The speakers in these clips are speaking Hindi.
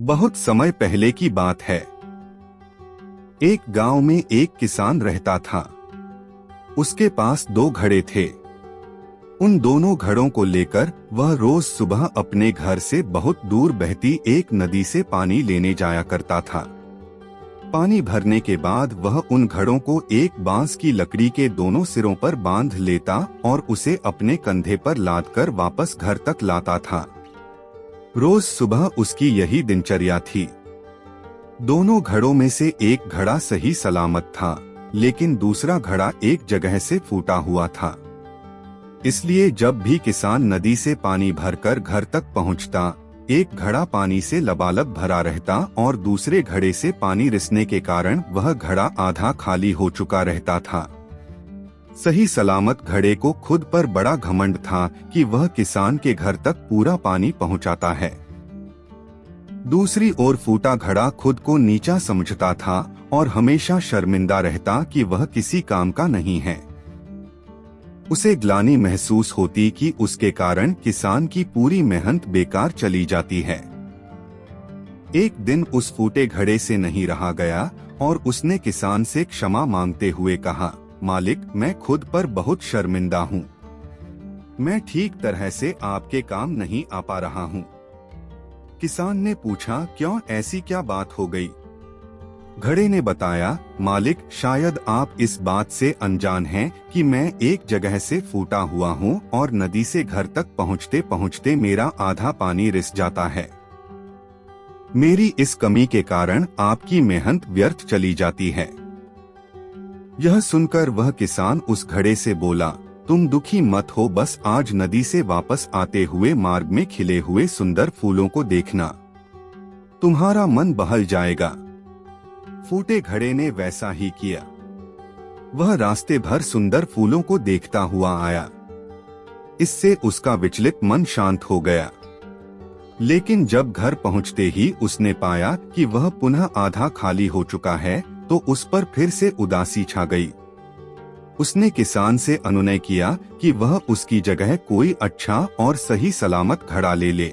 बहुत समय पहले की बात है। एक गांव में एक किसान रहता था। उसके पास 2 घड़े थे। उन दोनों घड़ों को लेकर वह रोज सुबह अपने घर से बहुत दूर बहती एक नदी से पानी लेने जाया करता था। पानी भरने के बाद वह उन घड़ों को एक बांस की लकड़ी के दोनों सिरों पर बांध लेता और उसे अपने कंधे पर लादकर वापस घर तक लाता था। रोज सुबह उसकी यही दिनचर्या थी। दोनों घड़ों में से एक घड़ा सही सलामत था, लेकिन दूसरा घड़ा एक जगह से फूटा हुआ था। इसलिए जब भी किसान नदी से पानी भरकर घर तक पहुंचता, एक घड़ा पानी से लबालब भरा रहता और दूसरे घड़े से पानी रिसने के कारण वह घड़ा आधा खाली हो चुका रहता था। सही सलामत घड़े को खुद पर बड़ा घमंड था कि वह किसान के घर तक पूरा पानी पहुंचाता है। दूसरी ओर फूटा घड़ा खुद को नीचा समझता था और हमेशा शर्मिंदा रहता कि वह किसी काम का नहीं है। उसे ग्लानि महसूस होती कि उसके कारण किसान की पूरी मेहनत बेकार चली जाती है। एक दिन उस फूटे घड़े से नहीं रहा गया और उसने किसान से क्षमा मांगते हुए कहा, मालिक, मैं खुद पर बहुत शर्मिंदा हूँ। मैं ठीक तरह से आपके काम नहीं आ पा रहा हूँ। किसान ने पूछा, क्यों, ऐसी क्या बात हो गई? घड़े ने बताया, मालिक, शायद आप इस बात से अनजान हैं कि मैं एक जगह से फूटा हुआ हूँ और नदी से घर तक पहुँचते पहुँचते मेरा आधा पानी रिस जाता है। मेरी इस कमी के कारण आपकी मेहनत व्यर्थ चली जाती है। यह सुनकर वह किसान उस घड़े से बोला, तुम दुखी मत हो, बस आज नदी से वापस आते हुए मार्ग में खिले हुए सुंदर फूलों को देखना, तुम्हारा मन बहल जाएगा। फूटे घड़े ने वैसा ही किया। वह रास्ते भर सुंदर फूलों को देखता हुआ आया। इससे उसका विचलित मन शांत हो गया। लेकिन जब घर पहुंचते ही उसने पाया कि वह पुनः आधा खाली हो चुका है, तो उस पर फिर से उदासी छा गई। उसने किसान से अनुनय किया कि वह उसकी जगह कोई अच्छा और सही सलामत घड़ा ले ले।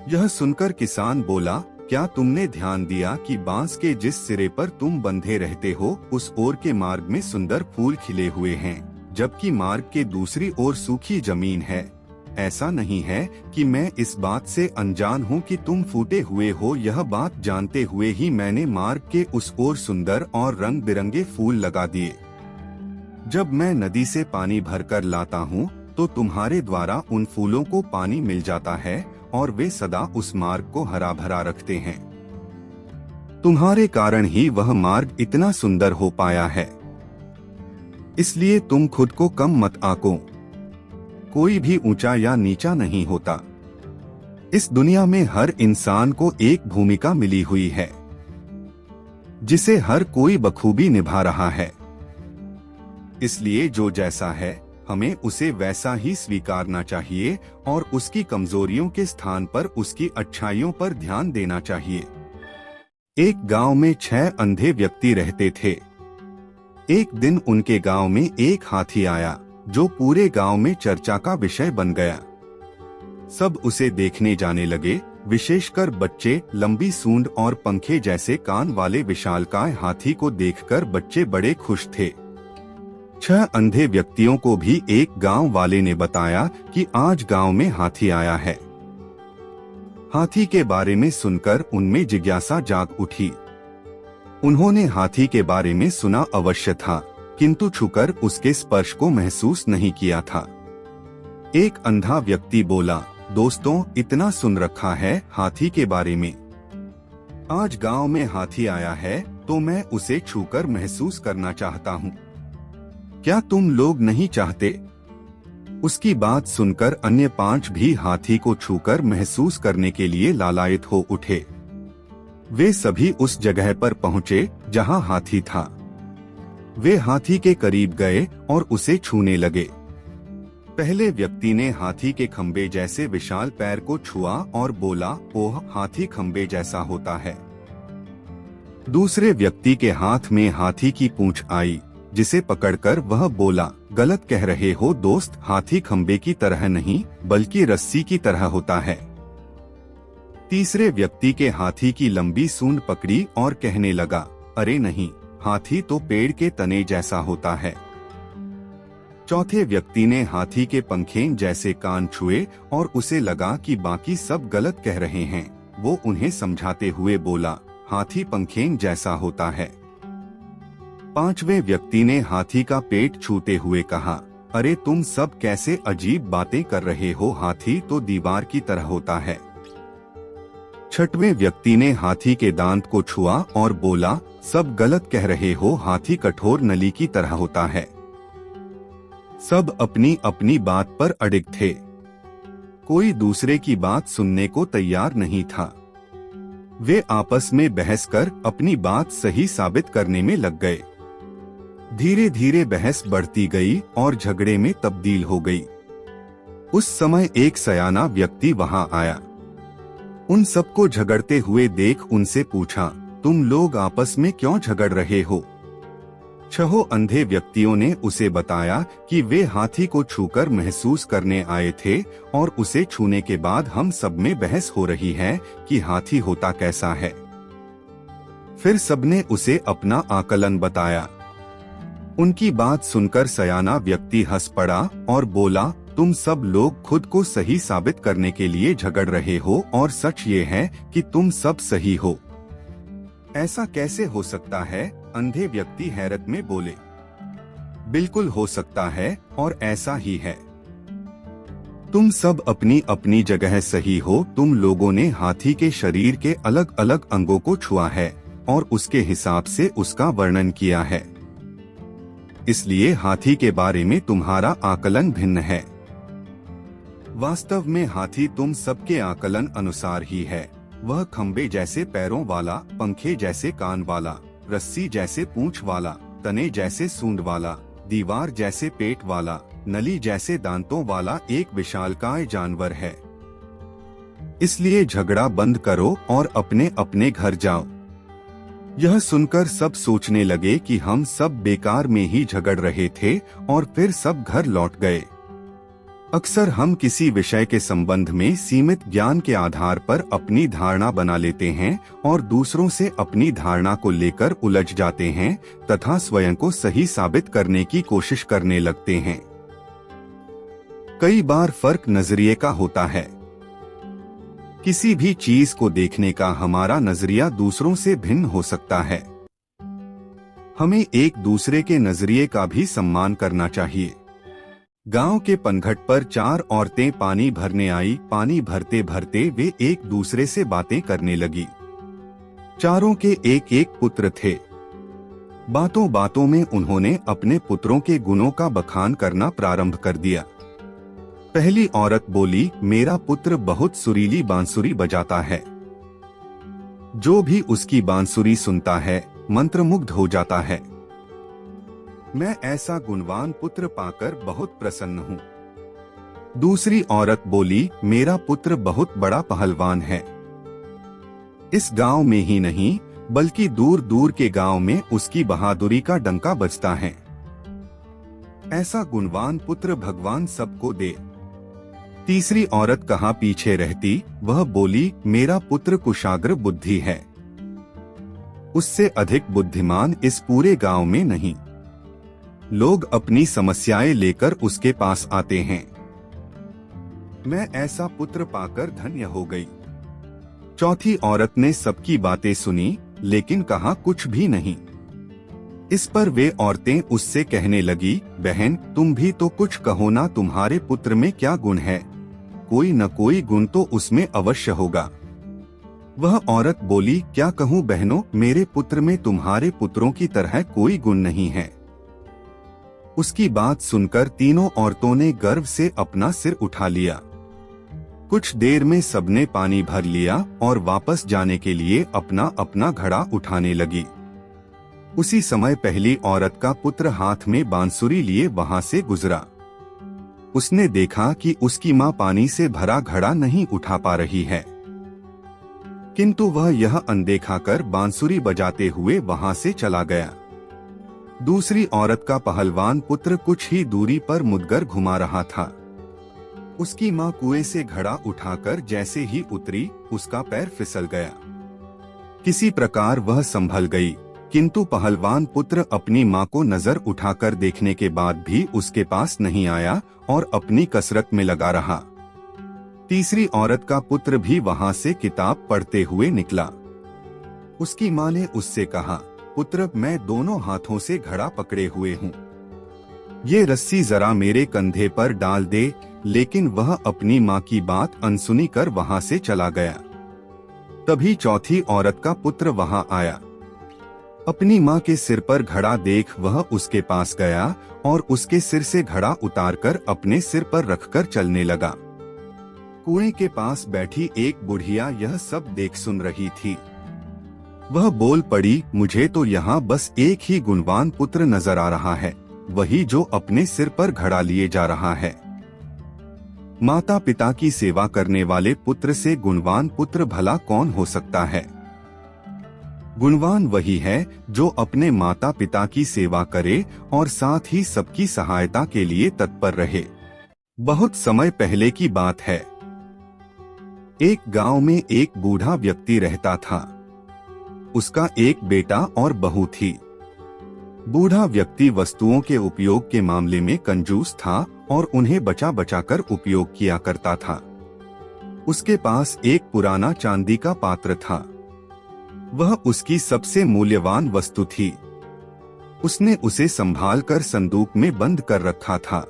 यह सुनकर किसान बोला, क्या तुमने ध्यान दिया कि बांस के जिस सिरे पर तुम बंधे रहते हो, उस ओर के मार्ग में सुंदर फूल खिले हुए हैं, जबकि मार्ग के दूसरी ओर सूखी जमीन है। ऐसा नहीं है कि मैं इस बात से अनजान हूँ कि तुम फूटे हुए हो। यह बात जानते हुए ही मैंने मार्ग के उस ओर सुंदर और रंग बिरंगे फूल लगा दिए। जब मैं नदी से पानी भरकर लाता हूँ, तो तुम्हारे द्वारा उन फूलों को पानी मिल जाता है और वे सदा उस मार्ग को हरा भरा रखते हैं। तुम्हारे कारण ही वह मार्ग इतना सुंदर हो पाया है। इसलिए तुम खुद को कम मत आंको। कोई भी ऊंचा या नीचा नहीं होता। इस दुनिया में हर इंसान को एक भूमिका मिली हुई है, जिसे हर कोई बखूबी निभा रहा है। इसलिए जो जैसा है, हमें उसे वैसा ही स्वीकारना चाहिए और उसकी कमजोरियों के स्थान पर उसकी अच्छाइयों पर ध्यान देना चाहिए। एक गांव में 6 अंधे व्यक्ति रहते थे। एक दिन उनके गांव में एक हाथी आया, जो पूरे गांव में चर्चा का विषय बन गया। सब उसे देखने जाने लगे, विशेषकर बच्चे। लंबी सूंड और पंखे जैसे कान वाले विशालकाय हाथी को देखकर बच्चे बड़े खुश थे। 6 अंधे व्यक्तियों को भी एक गांव वाले ने बताया कि आज गांव में हाथी आया है। हाथी के बारे में सुनकर उनमें जिज्ञासा जाग उठी। उन्होंने हाथी के बारे में सुना अवश्य था, किंतु छूकर उसके स्पर्श को महसूस नहीं किया था। एक अंधा व्यक्ति बोला, दोस्तों, इतना सुन रखा है हाथी के बारे में। आज गांव में हाथी आया है, तो मैं उसे छूकर महसूस करना चाहता हूँ। क्या तुम लोग नहीं चाहते? उसकी बात सुनकर अन्य 5 भी हाथी को छूकर महसूस करने के लिए लालायित हो उठे। वे सभी उस जगह पर पहुंचे जहां हाथी था। वे हाथी के करीब गए और उसे छूने लगे। पहले व्यक्ति ने हाथी के खंबे जैसे विशाल पैर को छुआ और बोला, ओह, हाथी खंबे जैसा होता है। दूसरे व्यक्ति के हाथ में हाथी की पूंछ आई, जिसे पकड़कर वह बोला, गलत कह रहे हो दोस्त, हाथी खंबे की तरह नहीं बल्कि रस्सी की तरह होता है। तीसरे व्यक्ति के हाथी की लंबी सूंड पकड़ी और कहने लगा, अरे नहीं, हाथी तो पेड़ के तने जैसा होता है। चौथे व्यक्ति ने हाथी के पंखें जैसे कान छुए और उसे लगा कि बाकी सब गलत कह रहे हैं। वो उन्हें समझाते हुए बोला, हाथी पंखें जैसा होता है। पांचवें व्यक्ति ने हाथी का पेट छूते हुए कहा, अरे तुम सब कैसे अजीब बातें कर रहे हो, हाथी तो दीवार की तरह होता है। छठवें व्यक्ति ने हाथी के दांत को छुआ और बोला, सब गलत कह रहे हो, हाथी कठोर नली की तरह होता है। सब अपनी अपनी बात पर अडिग थे। कोई दूसरे की बात सुनने को तैयार नहीं था। वे आपस में बहस कर अपनी बात सही साबित करने में लग गए। धीरे धीरे बहस बढ़ती गई और झगड़े में तब्दील हो गई। उस समय एक सयाना व्यक्ति वहां आया। उन सबको झगड़ते हुए देख उनसे पूछा, तुम लोग आपस में क्यों झगड़ रहे हो? छहों अंधे व्यक्तियों ने उसे बताया कि वे हाथी को छूकर महसूस करने आए थे और उसे छूने के बाद हम सब में बहस हो रही है कि हाथी होता कैसा है। फिर सबने उसे अपना आकलन बताया। उनकी बात सुनकर सयाना व्यक्ति हंस पड़ा और बोला, तुम सब लोग खुद को सही साबित करने के लिए झगड़ रहे हो और सच ये है कि तुम सब सही हो। ऐसा कैसे हो सकता है? अंधे व्यक्ति हैरत में बोले। बिल्कुल हो सकता है और ऐसा ही है। तुम सब अपनी अपनी जगह सही हो। तुम लोगों ने हाथी के शरीर के अलग अलग अंगों को छुआ है और उसके हिसाब से उसका वर्णन किया है। इसलिए हाथी के बारे में तुम्हारा आकलन भिन्न है। वास्तव में हाथी तुम सबके आकलन अनुसार ही है। वह खंबे जैसे पैरों वाला, पंखे जैसे कान वाला, रस्सी जैसे पूंछ वाला, तने जैसे सूंड वाला, दीवार जैसे पेट वाला, नली जैसे दांतों वाला एक विशालकाय जानवर है। इसलिए झगड़ा बंद करो और अपने अपने घर जाओ। यह सुनकर सब सोचने लगे कि हम सब बेकार में ही झगड़ रहे थे और फिर सब घर लौट गए। अक्सर हम किसी विषय के संबंध में सीमित ज्ञान के आधार पर अपनी धारणा बना लेते हैं और दूसरों से अपनी धारणा को लेकर उलझ जाते हैं तथा स्वयं को सही साबित करने की कोशिश करने लगते हैं। कई बार फर्क नजरिए का होता है। किसी भी चीज को देखने का हमारा नजरिया दूसरों से भिन्न हो सकता है। हमें एक दूसरे के नजरिए का भी सम्मान करना चाहिए। गांव के पनघट पर चार औरतें पानी भरने आई। पानी भरते भरते वे एक दूसरे से बातें करने लगी। चारों के एक एक पुत्र थे। बातों बातों में उन्होंने अपने पुत्रों के गुणों का बखान करना प्रारंभ कर दिया। पहली औरत बोली, मेरा पुत्र बहुत सुरीली बांसुरी बजाता है। जो भी उसकी बांसुरी सुनता है मंत्रमुग्ध हो जाता है। मैं ऐसा गुणवान पुत्र पाकर बहुत प्रसन्न हूँ। दूसरी औरत बोली, मेरा पुत्र बहुत बड़ा पहलवान है। इस गांव में ही नहीं बल्कि दूर दूर के गांव में उसकी बहादुरी का डंका बजता है। ऐसा गुणवान पुत्र भगवान सबको दे। तीसरी औरत कहाँ पीछे रहती, वह बोली, मेरा पुत्र कुशाग्र बुद्धि है। उससे अधिक बुद्धिमान इस पूरे गांव में नहीं। लोग अपनी समस्याएं लेकर उसके पास आते हैं। मैं ऐसा पुत्र पाकर धन्य हो गई। चौथी औरत ने सबकी बातें सुनी लेकिन कहा कुछ भी नहीं। इस पर वे औरतें उससे कहने लगी, बहन तुम भी तो कुछ कहो ना, तुम्हारे पुत्र में क्या गुण है? कोई न कोई गुण तो उसमें अवश्य होगा। वह औरत बोली, क्या कहूँ बहनों, मेरे पुत्र में तुम्हारे पुत्रों की तरह कोई गुण नहीं है। उसकी बात सुनकर तीनों औरतों ने गर्व से अपना सिर उठा लिया। कुछ देर में सबने पानी भर लिया और वापस जाने के लिए अपना अपना घड़ा उठाने लगी। उसी समय पहली औरत का पुत्र हाथ में बांसुरी लिए वहां से गुजरा। उसने देखा कि उसकी मां पानी से भरा घड़ा नहीं उठा पा रही है, किंतु वह यह अनदेखा कर बांसुरी बजाते हुए वहां से चला गया। दूसरी औरत का पहलवान पुत्र कुछ ही दूरी पर मुदगर घुमा रहा था। उसकी माँ कुएं से घड़ा उठाकर जैसे ही उतरी, उसका पैर फिसल गया। किसी प्रकार वह संभल गई, किंतु पहलवान पुत्र अपनी माँ को नजर उठाकर देखने के बाद भी उसके पास नहीं आया और अपनी कसरत में लगा रहा। तीसरी औरत का पुत्र भी वहां से किताब पढ़ते हुए निकला। उसकी माँ ने उससे कहा, पुत्र, मैं दोनों हाथों से घड़ा पकड़े हुए हूँ, ये रस्सी जरा मेरे कंधे पर डाल दे। लेकिन वह अपनी माँ की बात अनसुनी कर वहां से चला गया। तभी चौथी औरत का पुत्र वहां आया। अपनी माँ के सिर पर घड़ा देख वह उसके पास गया और उसके सिर से घड़ा उतारकर अपने सिर पर रखकर चलने लगा। कुएं के पास बैठी एक बुढ़िया यह सब देख सुन रही थी। वह बोल पड़ी, मुझे तो यहाँ बस एक ही गुणवान पुत्र नजर आ रहा है, वही जो अपने सिर पर घड़ा लिए जा रहा है। माता पिता की सेवा करने वाले पुत्र से गुणवान पुत्र भला कौन हो सकता है? गुणवान वही है जो अपने माता पिता की सेवा करे और साथ ही सबकी सहायता के लिए तत्पर रहे। बहुत समय पहले की बात है। एक गांव में एक बूढ़ा व्यक्ति रहता था। उसका एक बेटा और बहू थी। बूढ़ा व्यक्ति वस्तुओं के उपयोग के मामले में कंजूस था और उन्हें बचा बचा कर उपयोग किया करता था। उसके पास एक पुराना चांदी का पात्र था। वह उसकी सबसे मूल्यवान वस्तु थी। उसने उसे संभाल कर संदूक में बंद कर रखा था।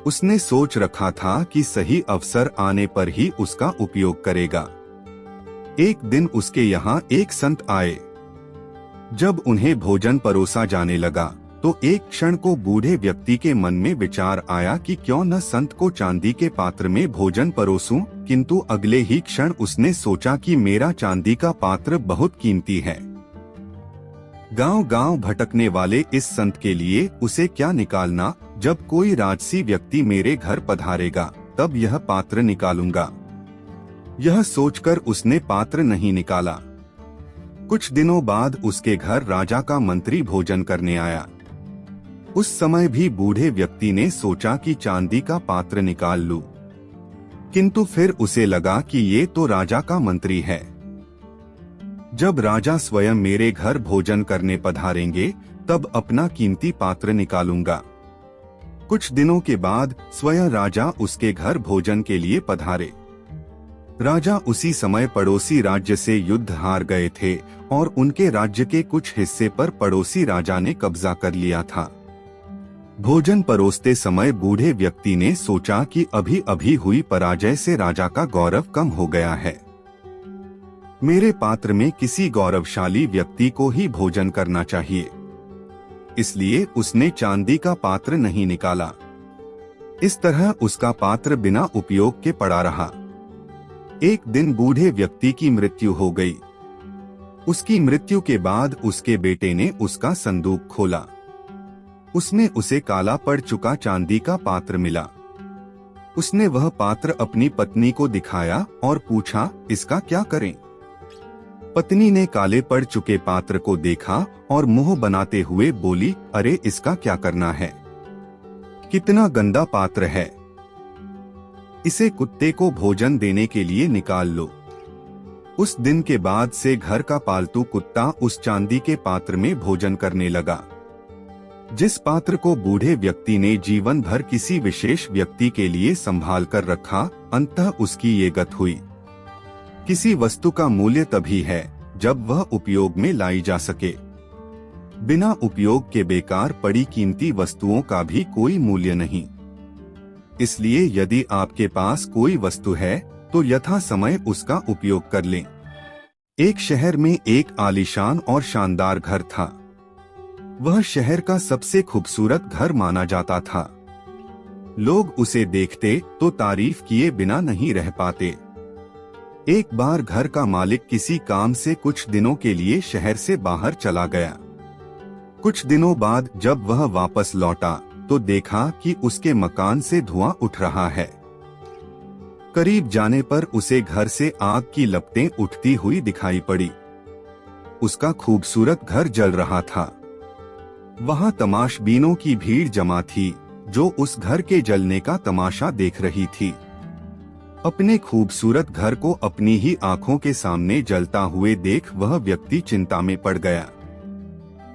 उसने सोच रखा था कि सही अवसर आने पर ही उसका उपयोग करेगा। एक दिन उसके यहाँ एक संत आए। जब उन्हें भोजन परोसा जाने लगा तो एक क्षण को बूढ़े व्यक्ति के मन में विचार आया कि क्यों न संत को चांदी के पात्र में भोजन परोसूं, किंतु अगले ही क्षण उसने सोचा कि मेरा चांदी का पात्र बहुत कीमती है। गांव-गांव भटकने वाले इस संत के लिए उसे क्या निकालना, जब कोई राजसी व्यक्ति मेरे घर पधारेगा तब यह पात्र निकालूंगा। यह सोचकर उसने पात्र नहीं निकाला। कुछ दिनों बाद उसके घर राजा का मंत्री भोजन करने आया। उस समय भी बूढ़े व्यक्ति ने सोचा कि चांदी का पात्र निकाल लूं, किंतु फिर उसे लगा कि ये तो राजा का मंत्री है। जब राजा स्वयं मेरे घर भोजन करने पधारेंगे तब अपना कीमती पात्र निकालूंगा। कुछ दिनों के बाद स्वयं राजा उसके घर भोजन के लिए पधारे। राजा उसी समय पड़ोसी राज्य से युद्ध हार गए थे और उनके राज्य के कुछ हिस्से पर पड़ोसी राजा ने कब्जा कर लिया था। भोजन परोसते समय बूढ़े व्यक्ति ने सोचा कि अभी अभी हुई पराजय से राजा का गौरव कम हो गया है। मेरे पात्र में किसी गौरवशाली व्यक्ति को ही भोजन करना चाहिए। इसलिए उसने चांदी का पात्र नहीं निकाला। इस तरह उसका पात्र बिना उपयोग के पड़ा रहा। एक दिन बूढ़े व्यक्ति की मृत्यु हो गई। उसकी मृत्यु के बाद उसके बेटे ने उसका संदूक खोला। उसमें उसे काला पड़ चुका चांदी का पात्र मिला। उसने वह पात्र अपनी पत्नी को दिखाया और पूछा, इसका क्या करें? पत्नी ने काले पड़ चुके पात्र को देखा और मुंह बनाते हुए बोली, अरे इसका क्या करना है? कितना गंदा पात्र है। इसे कुत्ते को भोजन देने के लिए निकाल लो। उस दिन के बाद से घर का पालतू कुत्ता उस चांदी के पात्र में भोजन करने लगा। जिस पात्र को बूढ़े व्यक्ति ने जीवन भर किसी विशेष व्यक्ति के लिए संभाल कर रखा, अंततः उसकी ये गत हुई। किसी वस्तु का मूल्य तभी है जब वह उपयोग में लाई जा सके। बिना उपयोग के बेकार पड़ी कीमती वस्तुओं का भी कोई मूल्य नहीं। इसलिए यदि आपके पास कोई वस्तु है तो यथा समय उसका उपयोग कर लें। एक शहर में एक आलीशान और शानदार घर था। वह शहर का सबसे खूबसूरत घर माना जाता था। लोग उसे देखते तो तारीफ किए बिना नहीं रह पाते। एक बार घर का मालिक किसी काम से कुछ दिनों के लिए शहर से बाहर चला गया। कुछ दिनों बाद जब वह वापस लौटा तो देखा कि उसके मकान से धुआं उठ रहा है। करीब जाने पर उसे घर से आग की लपटें उठती हुई दिखाई पड़ी। उसका खूबसूरत घर जल रहा था। वहां तमाशबीनों की भीड़ जमा थी। जो उस घर के जलने का तमाशा देख रही थी। अपने खूबसूरत घर को अपनी ही आंखों के सामने जलता हुए देख वह व्यक्ति चिंता में पड़ गया।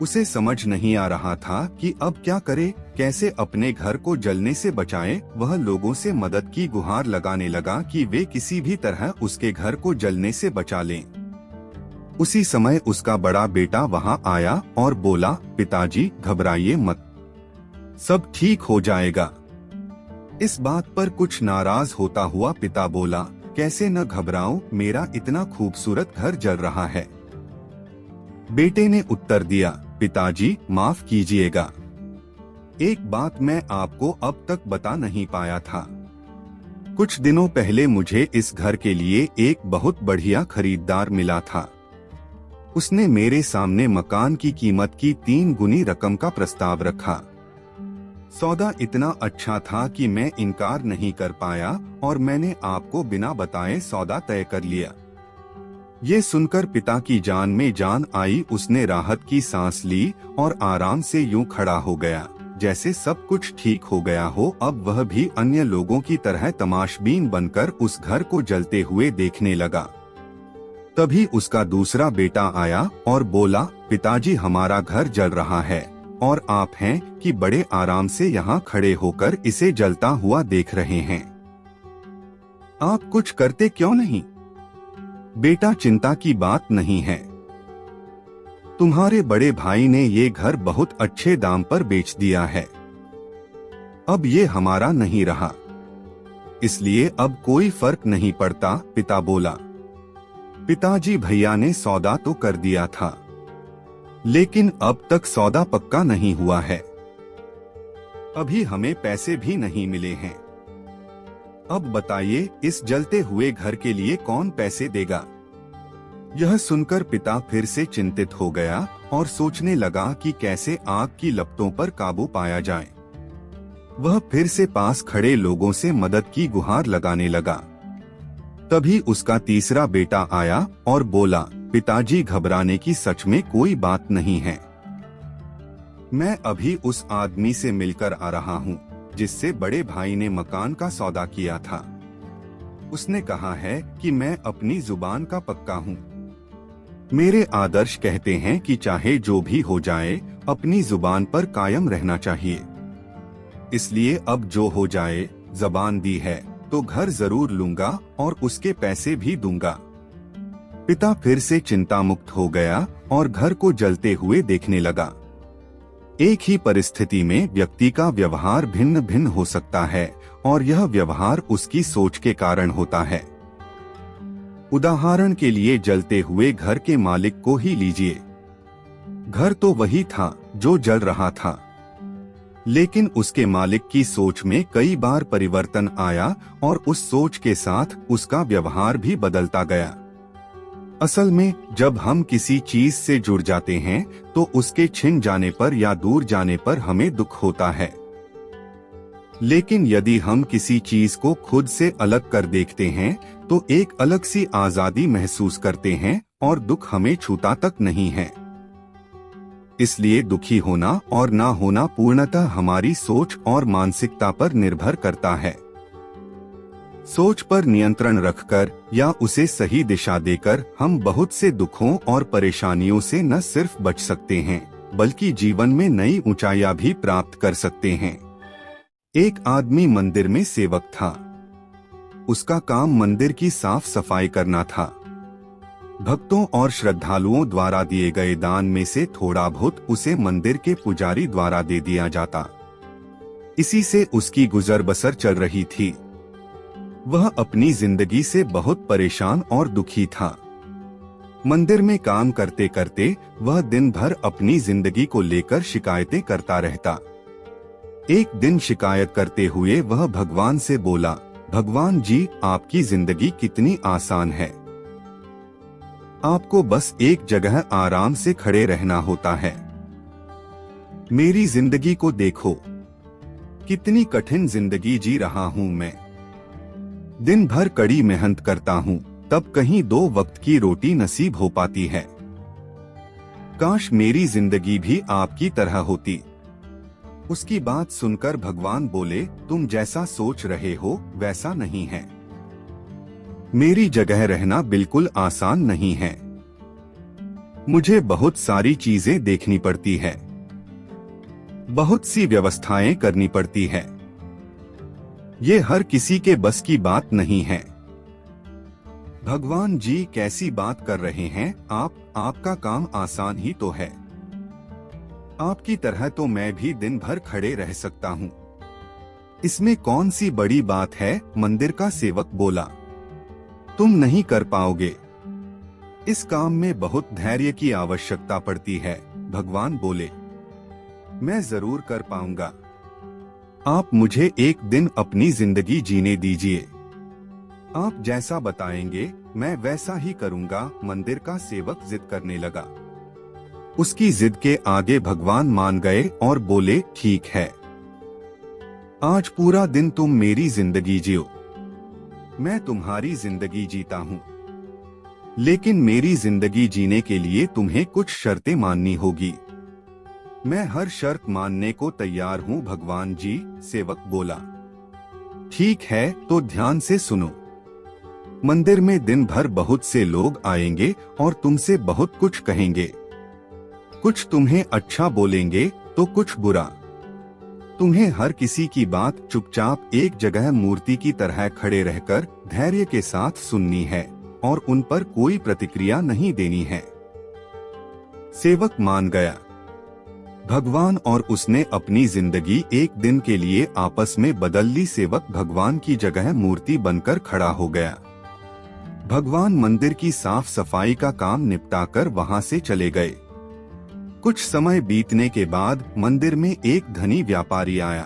उसे समझ नहीं आ रहा था कि अब क्या करे, कैसे अपने घर को जलने से बचाए। वह लोगों से मदद की गुहार लगाने लगा कि वे किसी भी तरह उसके घर को जलने से बचा लें। उसी समय उसका बड़ा बेटा वहां आया और बोला, पिताजी घबराइए मत, सब ठीक हो जाएगा। इस बात पर कुछ नाराज होता हुआ पिता बोला, कैसे न घबराऊं, मेरा इतना खूबसूरत घर जल रहा है। बेटे ने उत्तर दिया, पिताजी माफ कीजिएगा, एक बात मैं आपको अब तक बता नहीं पाया था। कुछ दिनों पहले मुझे इस घर के लिए एक बहुत बढ़िया खरीदार मिला था। उसने मेरे सामने मकान की कीमत की 3 गुनी रकम का प्रस्ताव रखा। सौदा इतना अच्छा था कि मैं इनकार नहीं कर पाया और मैंने आपको बिना बताए सौदा तय कर लिया। ये सुनकर पिता की जान में जान आई। उसने राहत की सांस ली और आराम से यूं खड़ा हो गया जैसे सब कुछ ठीक हो गया हो। अब वह भी अन्य लोगों की तरह तमाशबीन बनकर उस घर को जलते हुए देखने लगा। तभी उसका दूसरा बेटा आया और बोला, पिताजी हमारा घर जल रहा है और आप हैं कि बड़े आराम से यहाँ खड़े होकर इसे जलता हुआ देख रहे हैं, आप कुछ करते क्यों नहीं? बेटा चिंता की बात नहीं है, तुम्हारे बड़े भाई ने ये घर बहुत अच्छे दाम पर बेच दिया है, अब ये हमारा नहीं रहा, इसलिए अब कोई फर्क नहीं पड़ता। पिता बोला, पिताजी भैया ने सौदा तो कर दिया था, लेकिन अब तक सौदा पक्का नहीं हुआ है, अभी हमें पैसे भी नहीं मिले हैं। अब बताइए इस जलते हुए घर के लिए कौन पैसे देगा? यह सुनकर पिता फिर से चिंतित हो गया और सोचने लगा कि कैसे आग की लपटों पर काबू पाया जाए। वह फिर से पास खड़े लोगों से मदद की गुहार लगाने लगा। तभी उसका तीसरा बेटा आया और बोला, पिताजी घबराने की सच में कोई बात नहीं है, मैं अभी उस आदमी से मिलकर आ रहा हूँ जिससे बड़े भाई ने मकान का सौदा किया था। उसने कहा है कि मैं अपनी जुबान का पक्का हूँ। मेरे आदर्श कहते हैं कि चाहे जो भी हो जाए अपनी जुबान पर कायम रहना चाहिए, इसलिए अब जो हो जाए, जबान दी है तो घर जरूर लूंगा और उसके पैसे भी दूंगा। पिता फिर से चिंता मुक्त हो गया और घर को जलते हुए देखने लगा। एक ही परिस्थिति में व्यक्ति का व्यवहार भिन्न भिन्न हो सकता है और यह व्यवहार उसकी सोच के कारण होता है। उदाहरण के लिए जलते हुए घर के मालिक को ही लीजिए। घर तो वही था जो जल रहा था, लेकिन उसके मालिक की सोच में कई बार परिवर्तन आया और उस सोच के साथ उसका व्यवहार भी बदलता गया। असल में जब हम किसी चीज से जुड़ जाते हैं तो उसके छिन जाने पर या दूर जाने पर हमें दुख होता है, लेकिन यदि हम किसी चीज को खुद से अलग कर देखते हैं तो एक अलग सी आजादी महसूस करते हैं और दुख हमें छूता तक नहीं है। इसलिए दुखी होना और ना होना पूर्णतः हमारी सोच और मानसिकता पर निर्भर करता है। सोच पर नियंत्रण रखकर या उसे सही दिशा देकर हम बहुत से दुखों और परेशानियों से न सिर्फ बच सकते हैं बल्कि जीवन में नई ऊंचाइयां भी प्राप्त कर सकते हैं। एक आदमी मंदिर में सेवक था। उसका काम मंदिर की साफ सफाई करना था। भक्तों और श्रद्धालुओं द्वारा दिए गए दान में से थोड़ा बहुत उसे मंदिर के पुजारी द्वारा दे दिया जाता। इसी से उसकी गुजर बसर चल रही थी। वह अपनी जिंदगी से बहुत परेशान और दुखी था। मंदिर में काम करते करते वह दिन भर अपनी जिंदगी को लेकर शिकायतें करता रहता। एक दिन शिकायत करते हुए वह भगवान से बोला, भगवान जी, आपकी जिंदगी कितनी आसान है, आपको बस एक जगह आराम से खड़े रहना होता है। मेरी जिंदगी को देखो, कितनी कठिन जिंदगी जी रहा हूँ मैं। दिन भर कड़ी मेहनत करता हूँ, तब कहीं 2 वक्त की रोटी नसीब हो पाती है। काश मेरी जिंदगी भी आपकी तरह होती। उसकी बात सुनकर भगवान बोले, तुम जैसा सोच रहे हो वैसा नहीं है। मेरी जगह रहना बिल्कुल आसान नहीं है। मुझे बहुत सारी चीजें देखनी पड़ती है, बहुत सी व्यवस्थाएं करनी पड़ती है। ये हर किसी के बस की बात नहीं है। भगवान जी कैसी बात कर रहे हैं आपका काम आसान ही तो है। आपकी तरह तो मैं भी दिन भर खड़े रह सकता हूँ। इसमें कौन सी बड़ी बात है? मंदिर का सेवक बोला। तुम नहीं कर पाओगे। इस काम में बहुत धैर्य की आवश्यकता पड़ती है। भगवान बोले, मैं जरूर कर पाऊंगा। आप मुझे एक दिन अपनी जिंदगी जीने दीजिए। आप जैसा बताएंगे मैं वैसा ही करूंगा। मंदिर का सेवक जिद करने लगा। उसकी जिद के आगे भगवान मान गए और बोले, ठीक है, आज पूरा दिन तुम मेरी जिंदगी जियो। मैं तुम्हारी जिंदगी जीता हूँ, लेकिन मेरी जिंदगी जीने के लिए तुम्हें कुछ शर्तें माननी होगी। मैं हर शर्त मानने को तैयार हूँ भगवान जी, सेवक बोला। ठीक है, तो ध्यान से सुनो। मंदिर में दिन भर बहुत से लोग आएंगे और तुमसे बहुत कुछ कहेंगे। कुछ तुम्हें अच्छा बोलेंगे तो कुछ बुरा। तुम्हें हर किसी की बात चुपचाप एक जगह मूर्ति की तरह खड़े रहकर धैर्य के साथ सुननी है और उन पर कोई प्रतिक्रिया नहीं देनी है। सेवक मान गया। भगवान और उसने अपनी जिंदगी एक दिन के लिए आपस में बदल ली। सेवक भगवान की जगह मूर्ति बनकर खड़ा हो गया। भगवान मंदिर की साफ सफाई का काम निपटाकर वहां से चले गए। कुछ समय बीतने के बाद मंदिर में एक धनी व्यापारी आया।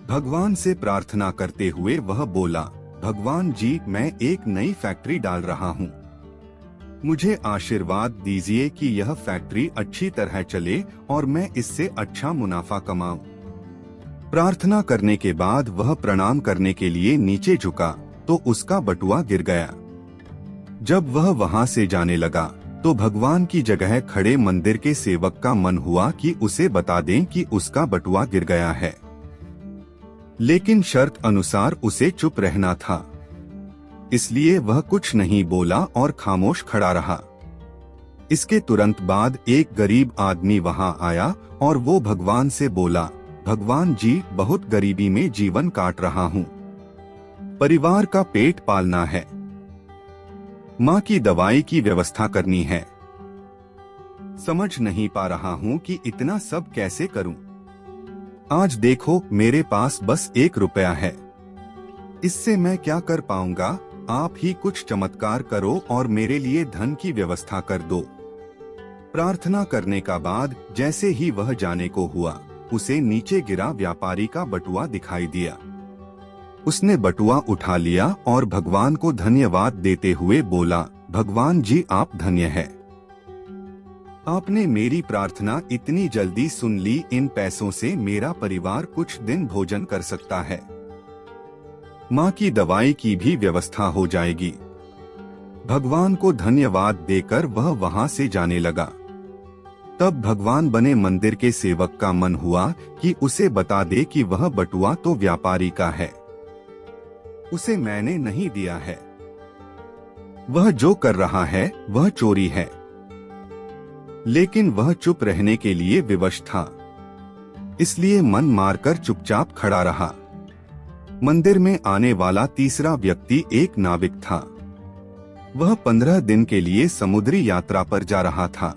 भगवान से प्रार्थना करते हुए वह बोला, भगवान जी, मैं एक नई फैक्ट्री डाल रहा हूँ। मुझे आशीर्वाद दीजिए कि यह फैक्ट्री अच्छी तरह चले और मैं इससे अच्छा मुनाफा कमाऊं। प्रार्थना करने के बाद वह प्रणाम करने के लिए नीचे झुका तो उसका बटुआ गिर गया। जब वह वहां से जाने लगा तो भगवान की जगह खड़े मंदिर के सेवक का मन हुआ कि उसे बता दें कि उसका बटुआ गिर गया है, लेकिन शर्त अनुसार उसे चुप रहना था। इसलिए वह कुछ नहीं बोला और खामोश खड़ा रहा। इसके तुरंत बाद एक गरीब आदमी वहां आया और वो भगवान से बोला, भगवान जी, बहुत गरीबी में जीवन काट रहा हूँ। परिवार का पेट पालना है, माँ की दवाई की व्यवस्था करनी है। समझ नहीं पा रहा हूँ कि इतना सब कैसे करूँ। आज देखो, मेरे पास बस 1 रुपया है। इससे मैं क्या कर पाऊंगा? आप ही कुछ चमत्कार करो और मेरे लिए धन की व्यवस्था कर दो। प्रार्थना करने का बाद जैसे ही वह जाने को हुआ, उसे नीचे गिरा व्यापारी का बटुआ दिखाई दिया। उसने बटुआ उठा लिया और भगवान को धन्यवाद देते हुए बोला, भगवान जी, आप धन्य हैं। आपने मेरी प्रार्थना इतनी जल्दी सुन ली। इन पैसों से मेरा परिवार कुछ दिन भोजन कर सकता है। माँ की दवाई की भी व्यवस्था हो जाएगी। भगवान को धन्यवाद देकर वह वहां से जाने लगा। तब भगवान बने मंदिर के सेवक का मन हुआ कि उसे बता दे कि वह बटुआ तो व्यापारी का है, उसे मैंने नहीं दिया है। वह जो कर रहा है वह चोरी है। लेकिन वह चुप रहने के लिए विवश था, इसलिए मन मारकर चुपचाप खड़ा रहा। मंदिर में आने वाला तीसरा व्यक्ति एक नाविक था। वह 15 दिन के लिए समुद्री यात्रा पर जा रहा था।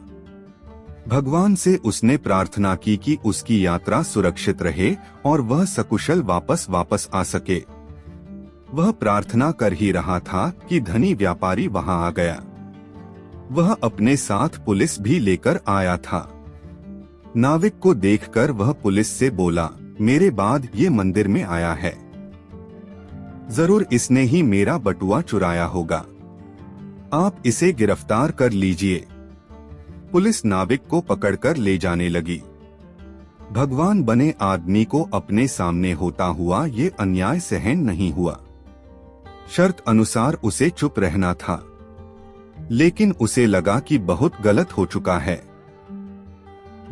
भगवान से उसने प्रार्थना की कि उसकी यात्रा सुरक्षित रहे और वह सकुशल वापस आ सके। वह प्रार्थना कर ही रहा था कि धनी व्यापारी वहां आ गया। वह अपने साथ पुलिस भी लेकर आया था। नाविक को देखकर वह पुलिस से बोला, मेरे बाद ये मंदिर में आया है, जरूर इसने ही मेरा बटुआ चुराया होगा। आप इसे गिरफ्तार कर लीजिए। पुलिस नाविक को पकड़कर ले जाने लगी। भगवान बने आदमी को अपने सामने होता हुआ ये अन्याय सहन नहीं हुआ। शर्त अनुसार उसे चुप रहना था, लेकिन उसे लगा कि बहुत गलत हो चुका है।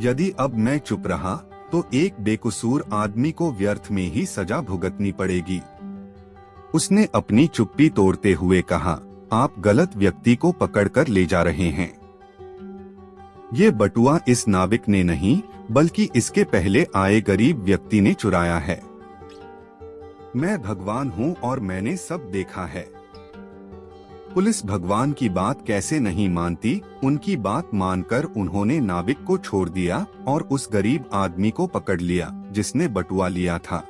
यदि अब मैं चुप रहा तो एक बेकसूर आदमी को व्यर्थ में ही सजा भुगतनी पड़ेगी। उसने अपनी चुप्पी तोड़ते हुए कहा, आप गलत व्यक्ति को पकड़कर ले जा रहे हैं। ये बटुआ इस नाविक ने नहीं बल्कि इसके पहले आए गरीब व्यक्ति ने चुराया है। मैं भगवान हूँ और मैंने सब देखा है। पुलिस भगवान की बात कैसे नहीं मानती, उनकी बात मानकर उन्होंने नाविक को छोड़ दिया और उस गरीब आदमी को पकड़ लिया जिसने बटुआ लिया था।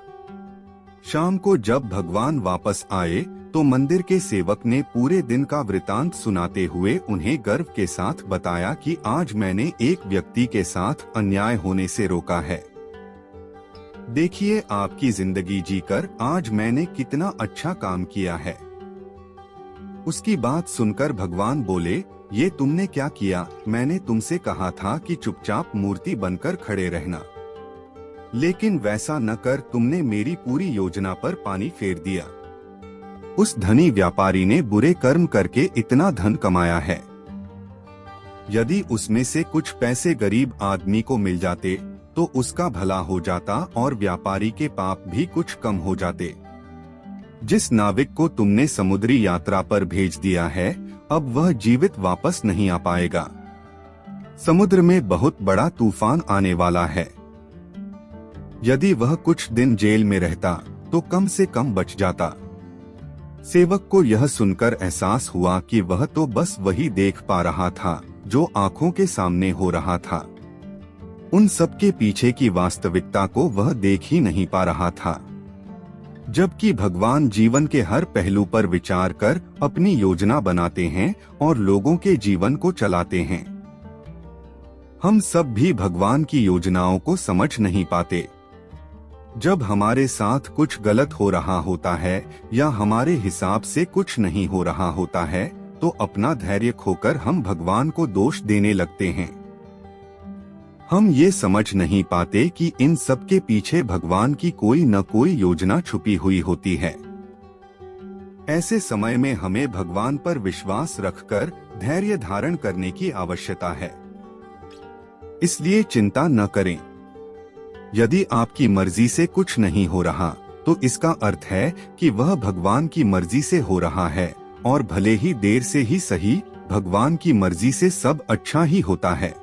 शाम को जब भगवान वापस आए तो मंदिर के सेवक ने पूरे दिन का वृतांत सुनाते हुए उन्हें गर्व के साथ बताया कि आज मैंने एक व्यक्ति के साथ अन्याय होने से रोका है। देखिए आपकी जिंदगी जीकर आज मैंने कितना अच्छा काम किया है। उसकी बात सुनकर भगवान बोले, ये तुमने क्या किया? मैंने तुमसे कहा था कि चुपचाप मूर्ति बनकर खड़े रहना, लेकिन वैसा न कर तुमने मेरी पूरी योजना पर पानी फेर दिया। उस धनी व्यापारी ने बुरे कर्म करके इतना धन कमाया है। यदि उसमें से कुछ पैसे गरीब आदमी को मिल जाते तो उसका भला हो जाता और व्यापारी के पाप भी कुछ कम हो जाते। जिस नाविक को तुमने समुद्री यात्रा पर भेज दिया है, अब वह जीवित वापस नहीं आ पाएगा। समुद्र में बहुत बड़ा तूफान आने वाला है। यदि वह कुछ दिन जेल में रहता तो कम से कम बच जाता। सेवक को यह सुनकर एहसास हुआ कि वह तो बस वही देख पा रहा था जो आंखों के सामने हो रहा था। उन सब के पीछे की वास्तविकता को वह देख ही नहीं पा रहा था। जबकि भगवान जीवन के हर पहलू पर विचार कर अपनी योजना बनाते हैं और लोगों के जीवन को चलाते हैं। हम सब भी भगवान की योजनाओं को समझ नहीं पाते। जब हमारे साथ कुछ गलत हो रहा होता है या हमारे हिसाब से कुछ नहीं हो रहा होता है तो अपना धैर्य खोकर हम भगवान को दोष देने लगते हैं। हम ये समझ नहीं पाते कि इन सब के पीछे भगवान की कोई न कोई योजना छुपी हुई होती है। ऐसे समय में हमें भगवान पर विश्वास रखकर धैर्य धारण करने की आवश्यकता है। इसलिए चिंता न करें। यदि आपकी मर्जी से कुछ नहीं हो रहा तो इसका अर्थ है कि वह भगवान की मर्जी से हो रहा है, और भले ही देर से ही सही, भगवान की मर्जी से सब अच्छा ही होता है।